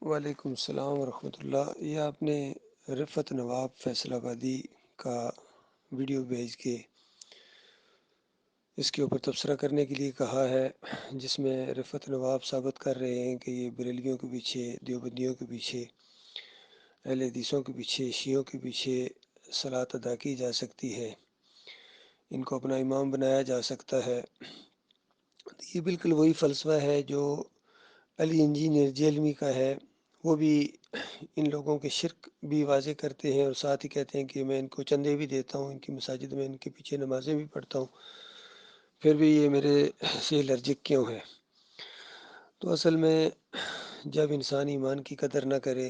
وعلیکم السلام ورحمۃ اللہ۔ یہ آپ نے رفعت نواب فیصل آبادی کا ویڈیو بھیج کے اس کے اوپر تبصرہ کرنے کے لیے کہا ہے، جس میں رفعت نواب ثابت کر رہے ہیں کہ یہ بریلویوں کے پیچھے، دیوبندیوں کے پیچھے، اہل حدیثوں کے پیچھے، شیعوں کے پیچھے صلاۃ ادا کی جا سکتی ہے، ان کو اپنا امام بنایا جا سکتا ہے۔ یہ بالکل وہی فلسفہ ہے جو علی انجینئر جیلمی کا ہے۔ وہ بھی ان لوگوں کے شرک بھی واضح کرتے ہیں اور ساتھ ہی کہتے ہیں کہ میں ان کو چندے بھی دیتا ہوں، ان کی مساجد میں ان کے پیچھے نمازیں بھی پڑھتا ہوں، پھر بھی یہ میرے سے الرجک کیوں ہے؟ تو اصل میں جب انسان ایمان کی قدر نہ کرے،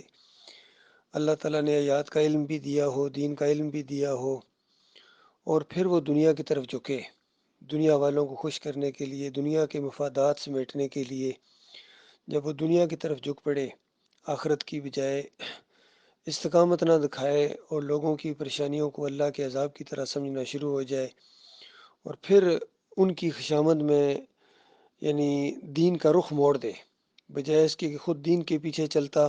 اللہ تعالیٰ نے آیات کا علم بھی دیا ہو، دین کا علم بھی دیا ہو، اور پھر وہ دنیا کی طرف جھکے، دنیا والوں کو خوش کرنے کے لیے، دنیا کے مفادات سمیٹنے کے لیے، جب وہ دنیا کی طرف جھک پڑے، آخرت کی بجائے استقامت نہ دکھائے اور لوگوں کی پریشانیوں کو اللہ کے عذاب کی طرح سمجھنا شروع ہو جائے، اور پھر ان کی خشامت میں یعنی دین کا رخ موڑ دے، بجائے اس کے کہ خود دین کے پیچھے چلتا،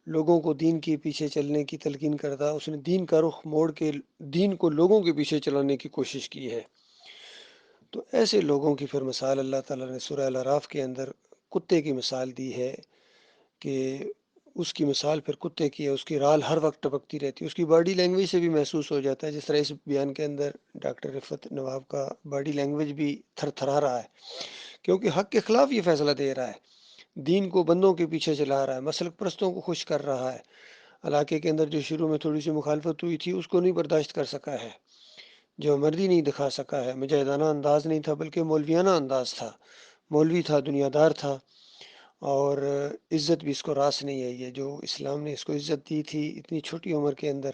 لوگوں کو دین کے پیچھے چلنے کی تلقین کرتا، اس نے دین کا رخ موڑ کے دین کو لوگوں کے پیچھے چلانے کی کوشش کی ہے۔ تو ایسے لوگوں کی پھر مثال اللہ تعالیٰ نے سورہ الاعراف کے اندر کتے کی مثال دی ہے کہ اس کی مثال پھر کتے کی ہے، اس کی رال ہر وقت ٹپکتی رہتی ہے، اس کی باڈی لینگویج سے بھی محسوس ہو جاتا ہے، جس طرح اس بیان کے اندر ڈاکٹر رفعت نواب کا باڈی لینگویج بھی تھر تھرا رہا ہے، کیونکہ حق کے خلاف یہ فیصلہ دے رہا ہے، دین کو بندوں کے پیچھے چلا رہا ہے، مسلک پرستوں کو خوش کر رہا ہے۔ علاقے کے اندر جو شروع میں تھوڑی سی مخالفت ہوئی تھی، اس کو نہیں برداشت کر سکا ہے، جو مردی نہیں دکھا سکا ہے، مجاہدانہ انداز نہیں تھا بلکہ مولویانہ انداز تھا، مولوی تھا، دنیا دار تھا، اور عزت بھی اس کو راس نہیں آئی ہے جو اسلام نے اس کو عزت دی تھی۔ اتنی چھوٹی عمر کے اندر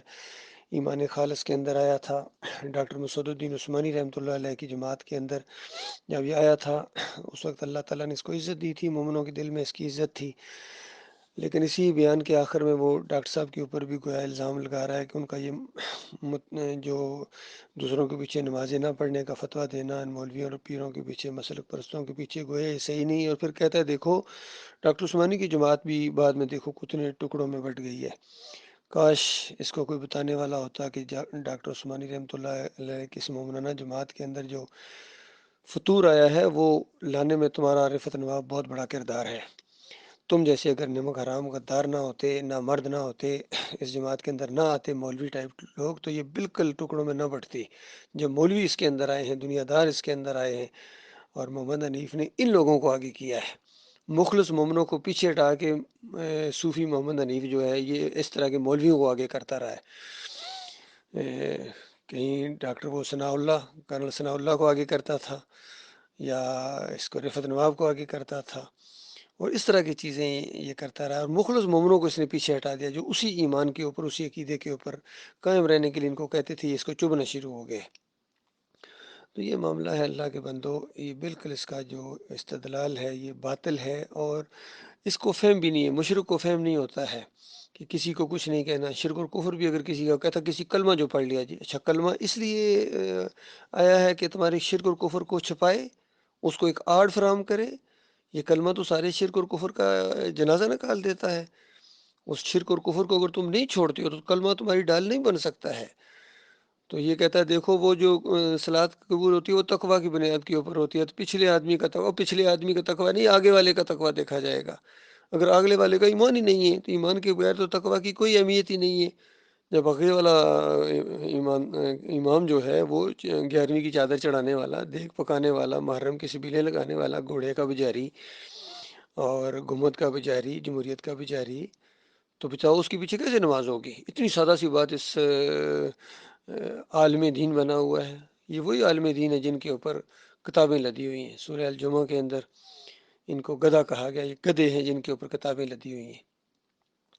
ایمان خالص کے اندر آیا تھا، ڈاکٹر مسعود الدین عثمانی رحمۃ اللہ علیہ کی جماعت کے اندر جب یہ آیا تھا، اس وقت اللہ تعالیٰ نے اس کو عزت دی تھی، مومنوں کے دل میں اس کی عزت تھی۔ لیکن اسی بیان کے آخر میں وہ ڈاکٹر صاحب کے اوپر بھی گویا الزام لگا رہا ہے کہ ان کا یہ جو دوسروں کے پیچھے نمازیں نہ پڑھنے کا فتویٰ دینا، ان مولویوں اور پیروں کے پیچھے، مسلک پرستوں کے پیچھے، گویا یہ صحیح نہیں ہے، اور پھر کہتا ہے دیکھو ڈاکٹر عثمانی کی جماعت بھی بعد میں دیکھو کتنے ٹکڑوں میں بٹ گئی ہے۔ کاش اس کو کوئی بتانے والا ہوتا کہ ڈاکٹر عثمانی رحمۃ اللہ علیہ کی اس مومنانہ جماعت کے اندر جو فطور آیا ہے وہ لانے میں تمہارا رفعت نواب بہت بڑا کردار ہے۔ تم جیسے اگر نمک حرام غدار نہ ہوتے، نہ مرد نہ ہوتے، اس جماعت کے اندر نہ آتے مولوی ٹائپ لوگ، تو یہ بالکل ٹکڑوں میں نہ بٹتی۔ جب مولوی اس کے اندر آئے ہیں، دنیا دار اس کے اندر آئے ہیں، اور محمد حنیف نے ان لوگوں کو آگے کیا ہے، مخلص مومنوں کو پیچھے ہٹا کے صوفی محمد حنیف جو ہے یہ اس طرح کے مولویوں کو آگے کرتا رہا ہے۔ کہیں ڈاکٹر وہ ثناء اللہ، کرنل ثناء اللہ کو آگے کرتا تھا، یا اس کو رفعت نواب کو آگے کرتا تھا، اور اس طرح کی چیزیں یہ کرتا رہا، اور مخلص مومنوں کو اس نے پیچھے ہٹا دیا جو اسی ایمان کے اوپر، اسی عقیدے کے اوپر قائم رہنے کے لیے ان کو کہتے تھے، اس کو چبھنا شروع ہو گئے۔ تو یہ معاملہ ہے اللہ کے بندو، یہ بالکل اس کا جو استدلال ہے یہ باطل ہے، اور اس کو فہم بھی نہیں ہے، مشرک کو فہم نہیں ہوتا ہے کہ کسی کو کچھ نہیں کہنا۔ شرک اور کفر بھی اگر کسی کا کہتا، کسی کلمہ جو پڑھ لیا جی، اچھا کلمہ اس لیے آیا ہے کہ تمہاری شرک اور کفر کو چھپائے، اس کو ایک آڑ فراہم کرے۔ یہ کلمہ تو سارے شرک اور کفر کا جنازہ نکال دیتا ہے۔ اس شرک اور کفر کو اگر تم نہیں چھوڑتے ہو تو کلمہ تمہاری ڈال نہیں بن سکتا ہے۔ تو یہ کہتا ہے دیکھو وہ جو صلات قبول ہوتی ہے وہ تقویٰ کی بنیاد کے اوپر ہوتی ہے، تو پچھلے آدمی کا تقویٰ، پچھلے آدمی کا تقویٰ نہیں، آگے والے کا تقویٰ دیکھا جائے گا۔ اگر اگلے والے کا ایمان ہی نہیں ہے تو ایمان کے بغیر تو تقویٰ کی کوئی اہمیت ہی نہیں ہے۔ جب اگلے والا امام جو ہے وہ 11ویں کی چادر چڑھانے والا، دیگ پکانے والا، محرم کی سبیلیں لگانے والا، گھوڑے کا بھی اور گھمت کا بھی جاری، جمہوریت کا بھی جاری، تو بتاؤ اس کے پیچھے کیسے نماز ہوگی؟ اتنی سادہ سی بات اس عالم دین بنا ہوا ہے۔ یہ وہی عالم دین ہے جن کے اوپر کتابیں لدی ہوئی ہیں۔ سورہ الجمعہ کے اندر ان کو گدھا کہا گیا، یہ گدھے ہیں جن کے اوپر کتابیں لدی ہوئی ہیں،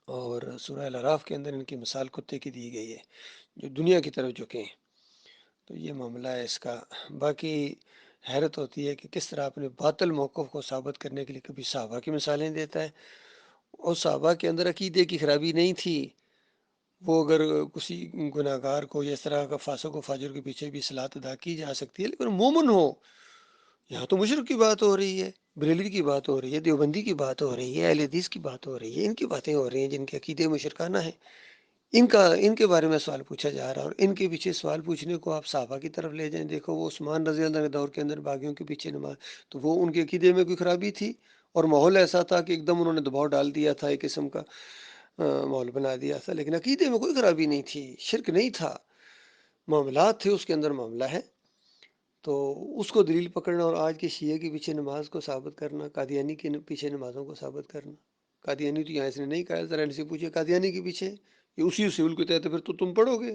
اور سورہ الاعراف کے اندر ان کی مثال کتے کی دی گئی ہے جو دنیا کی طرف جھکے ہیں۔ تو یہ معاملہ ہے اس کا۔ باقی حیرت ہوتی ہے کہ کس طرح اپنے باطل موقف کو ثابت کرنے کے لیے کبھی صحابہ کی مثالیں دیتا ہے، اور صحابہ کے اندر عقیدے کی خرابی نہیں تھی، وہ اگر کسی گناہ گار کو یا اس طرح کا فاسق و فاجر کے پیچھے بھی صلاۃ ادا کی جا سکتی ہے، لیکن مومن ہو، یہاں تو مشرک کی بات ہو رہی ہے۔ بریلوی کی بات ہو رہی ہے، دیوبندی کی بات ہو رہی ہے، اہل حدیث کی بات ہو رہی ہے، ان کی باتیں ہو رہی ہیں جن کے عقیدے مشرکانہ ہیں، ان کے بارے میں سوال پوچھا جا رہا ہے۔ اور ان کے پیچھے سوال پوچھنے کو آپ صحابہ کی طرف لے جائیں، دیکھو وہ عثمان رضی اللہ عنہ کے دور کے اندر باغیوں کے پیچھے نماز، تو وہ ان کے عقیدے میں کوئی خرابی تھی؟ اور ماحول ایسا تھا کہ ایک دم انہوں نے دباؤ ڈال دیا تھا، ایک قسم کا ماحول بنا دیا تھا، لیکن عقیدے میں کوئی خرابی نہیں تھی، شرک نہیں تھا، معاملات تھے، اس کے اندر معاملہ ہے۔ تو اس کو دلیل پکڑنا اور آج کے شیعہ کے پیچھے نماز کو ثابت کرنا، قادیانی کے پیچھے نمازوں کو ثابت کرنا، قادیانی تو یہاں اس نے نہیں کہا، ذرا ان سے پوچھے قادیانی کے پیچھے یہ اسی اصول کے تحت پھر تو تم پڑھو گے،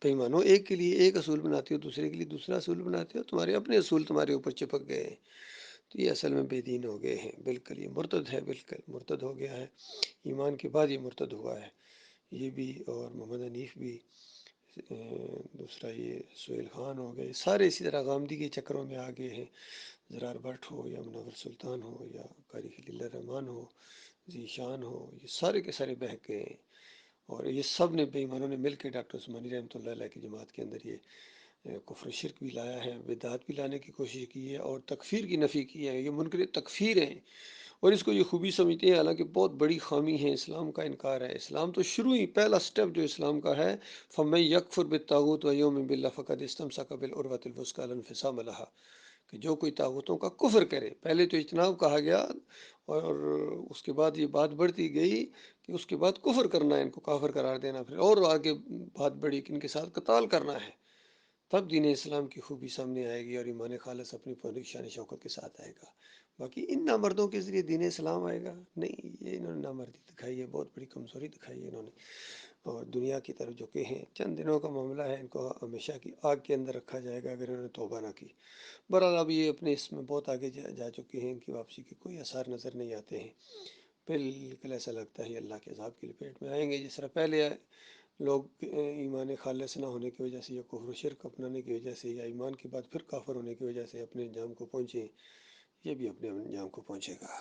بھائی مانو ایک کے لیے ایک اصول بناتے ہو، دوسرے کے لیے دوسرا اصول بناتے ہو، تمہارے اپنے اصول تمہارے اوپر چپک گئے ہیں، تو یہ اصل میں بے دین ہو گئے ہیں، بالکل یہ مرتد ہے، بالکل مرتد ہو گیا ہے، ایمان کے بعد یہ مرتد ہوا ہے، یہ بھی اور محمد حنیف بھی، دوسرا یہ سہیل خان ہو گئے، سارے اسی طرح غامدی کے چکروں میں آ گئے ہیں، زرار بٹ ہو یا منور سلطان ہو یا قاری خلیل الرحمن ہو، ذیشان ہو، یہ سارے کے سارے بہک گئے ہیں، اور یہ سب نے بے ایمانوں نے مل کے ڈاکٹر عثمانی رحمۃ اللہ علیہ کی جماعت کے اندر یہ کفر و شرک بھی لایا ہے، بدعات بھی لانے کی کوشش کی ہے، اور تکفیر کی نفی کی ہے، یہ منکر تکفیر ہیں، اور اس کو یہ خوبی سمجھتے ہیں، حالانکہ بہت بڑی خامی ہے، اسلام کا انکار ہے، اسلام تو شروع ہی پہلا سٹیپ جو اسلام کا ہے، فَمَن يَكْفُرْ بِالطَّاغُوتِ وَيُؤْمِنْ بِاللَّهِ فَقَدِ اسْتَمْسَكَ بِالْعُرْوَةِ الْوُثْقَىٰ لَا انفصام لَهَا، کہ جو کوئی طاغوتوں کا کفر کرے، پہلے تو اجتناب کہا گیا، اور اس کے بعد یہ بات بڑھتی گئی کہ اس کے بعد کفر کرنا ہے، ان کو کافر قرار دینا، پھر اور آگے بات بڑھی کہ ان کے ساتھ قتال کرنا ہے، تب دین اسلام کی خوبی سامنے آئے گی اور ایمان خالص اپنی پوری شان شوکت کے ساتھ آئے گا۔ باقی ان نامردوں کے ذریعے دین اسلام آئے گا نہیں، یہ انہوں نے نامردی دکھائی ہے، بہت بڑی کمزوری دکھائی ہے انہوں نے، اور دنیا کی طرف جھکے ہیں، چند دنوں کا معاملہ ہے، ان کو ہمیشہ کی آگ کے اندر رکھا جائے گا اگر انہوں نے توبہ نہ کی۔ بہرحال اب یہ اپنے اس میں بہت آگے جا چکے ہیں، ان کی واپسی کے کوئی آثار نظر نہیں آتے ہیں، بالکل ایسا لگتا ہے اللہ کے عذاب کی لپیٹ میں آئیں گے، جس طرح پہلے آئے لوگ ایمان خالص نہ ہونے کی وجہ سے یا کفر و شرک اپنانے کی وجہ سے یا ایمان کے بعد پھر کافر ہونے کی وجہ سے اپنے انجام کو پہنچے، یہ بھی اپنے انجام کو پہنچے گا۔